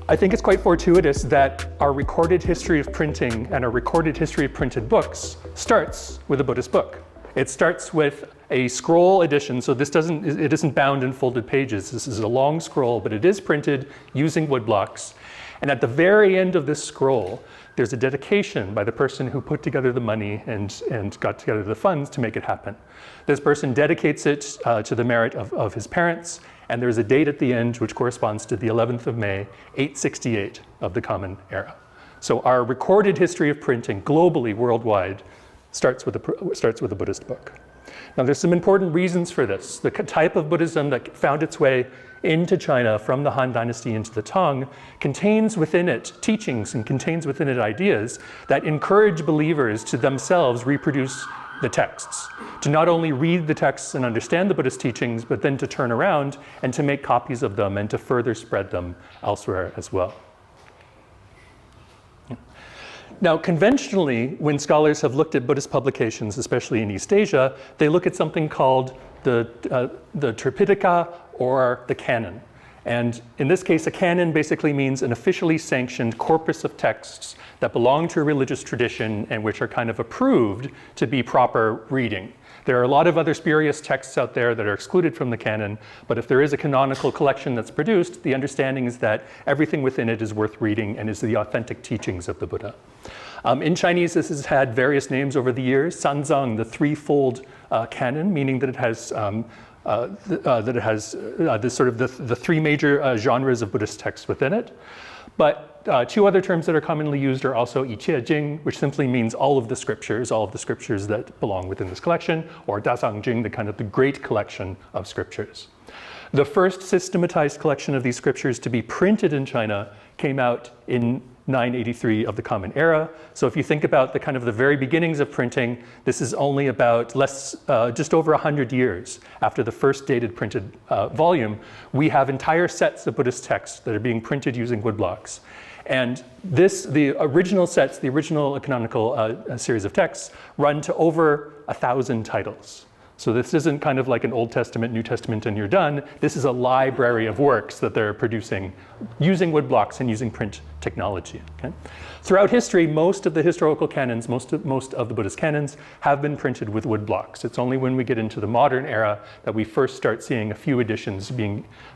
I think it's quite fortuitous that our recorded history of printing and our recorded history of printed books starts with a Buddhist book. It starts with a scroll edition, so it isn't bound in folded pages. This is a long scroll, but it is printed using woodblocks. And at the very end of this scroll, there's a dedication by the person who put together the money and got together the funds to make it happen. This person dedicates it to the merit of his parents, and there's a date at the end which corresponds to the 11th of May, 868 of the Common Era. So our recorded history of printing globally, worldwide, starts with a Buddhist book. Now there's some important reasons for this. The type of Buddhism that found its way into China from the Han Dynasty into the Tang contains within it teachings and contains within it ideas that encourage believers to themselves reproduce the texts, to not only read the texts and understand the Buddhist teachings, but then to turn around and to make copies of them and to further spread them elsewhere as well. Now, conventionally, when scholars have looked at Buddhist publications, especially in East Asia, they look at something called the 𝗘𝘃𝗃𝗲 or the canon. And in this case, a canon basically means an officially sanctioned corpus of texts that belong to a religious tradition and which are kind of approved to be proper reading. There are a lot of other spurious texts out there that are excluded from the canon, but if there is a canonical collection that's produced, the understanding is that everything within it is worth reading and is the authentic teachings of the Buddha. In Chinese, this has had various names over the years. Sanzang, the threefold canon, meaning that it has the three major genres of Buddhist texts within it. But two other terms that are commonly used are also 𝗘𝘃𝗃𝗲, which simply means all of the scriptures that belong within this collection, or 𝗱𝗃𝗃𝗲, the kind of the great collection of scriptures. The first systematized collection of these scriptures to be printed in China came out in 983 of the Common Era. So if you think about the kind of the very beginnings of printing, this is only about just over 100 years after the first dated printed volume. We have entire sets of Buddhist texts that are being printed using woodblocks. And the original sets, the original canonical series of texts, run to over 1,000 titles. So this isn't kind of like an Old Testament, New Testament, and you're done. This is a library of works that they're producing using woodblocks and using print technology. Okay? Throughout history, most of the historical canons, most of the Buddhist canons have been printed with woodblocks. It's only when we get into the modern era that we first start seeing a few editions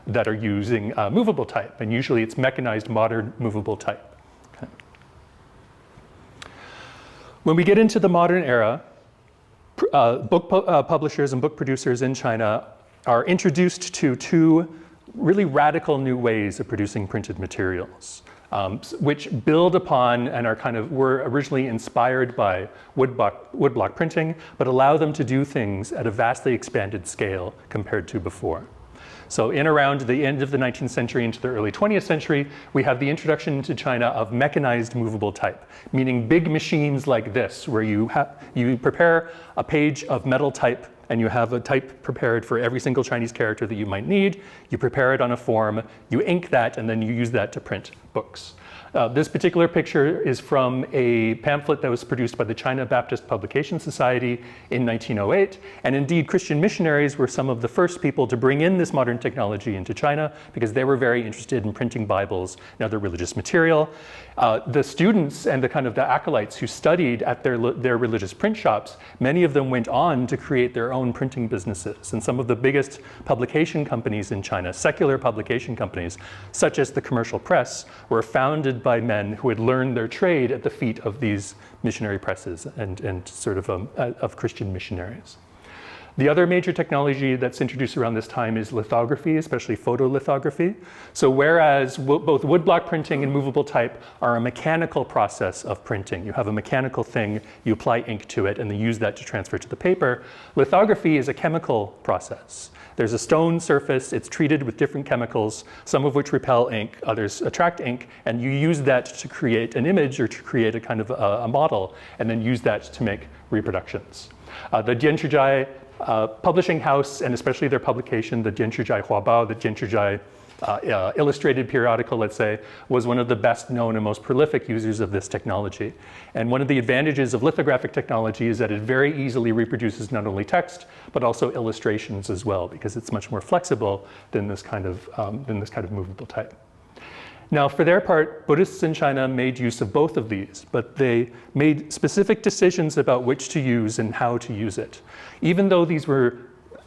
that are using movable type, and usually it's mechanized modern movable type. Okay? When we get into the modern era, book publishers and book producers in China are introduced to two really radical new ways of producing printed materials, which build upon and were originally inspired by woodblock printing, but allow them to do things at a vastly expanded scale compared to before. So in around the end of the 19th century into the early 20th century, we have the introduction into China of mechanized movable type, meaning big machines like this, where you prepare a page of metal type and you have a type prepared for every single Chinese character that you might need. You prepare it on a form, you ink that, and then you use that to print books. This particular picture is from a pamphlet that was produced by the China Baptist Publication Society in 1908. And indeed, Christian missionaries were some of the first people to bring in this modern technology into China because they were very interested in printing Bibles and other religious material. The students and the acolytes who studied at their religious print shops, many of them went on to create their own printing businesses. And some of the biggest publication companies in China, secular publication companies, such as the commercial press, were founded by men who had learned their trade at the feet of these missionary presses and of Christian missionaries. The other major technology that's introduced around this time is lithography, especially photolithography. So whereas both woodblock printing and movable type are a mechanical process of printing, you have a mechanical thing, you apply ink to it, and then use that to transfer to the paper, lithography is a chemical process. There's a stone surface, it's treated with different chemicals, some of which repel ink, others attract ink, and you use that to create an image or to create a kind of a model, and then use that to make reproductions. The 𝗘𝘃𝗃𝗲 publishing house, and especially their publication, the 𝗘𝘃𝗃𝗲𝗁, the 𝗘𝘃𝗃𝗃 illustrated periodical, let's say, was one of the best known and most prolific users of this technology. And one of the advantages of lithographic technology is that it very easily reproduces not only text, but also illustrations as well, because it's much more flexible than this kind of movable type. Now, for their part, Buddhists in China made use of both of these, but they made specific decisions about which to use and how to use it. Even though these were,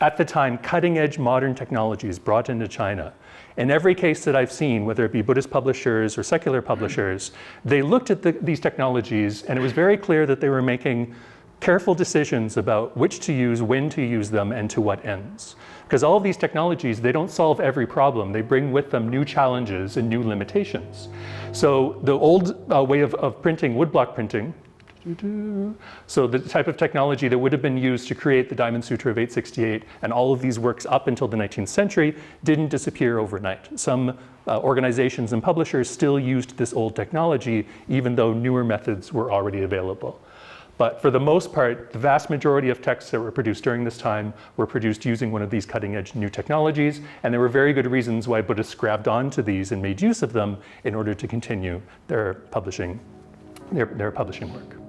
at the time, cutting-edge modern technologies brought into China, in every case that I've seen, whether it be Buddhist publishers or secular publishers, they looked at these technologies, and it was very clear that they were making careful decisions about which to use, when to use them, and to what ends. Because all of these technologies, they don't solve every problem. They bring with them new challenges and new limitations. So the old way of printing, woodblock printing, so the type of technology that would have been used to create the Diamond Sutra of 868 and all of these works up until the 19th century didn't disappear overnight. Some organizations and publishers still used this old technology, even though newer methods were already available. But for the most part, the vast majority of texts that were produced during this time were produced using one of these cutting-edge new technologies, and there were very good reasons why Buddhists grabbed onto these and made use of them in order to continue their publishing work.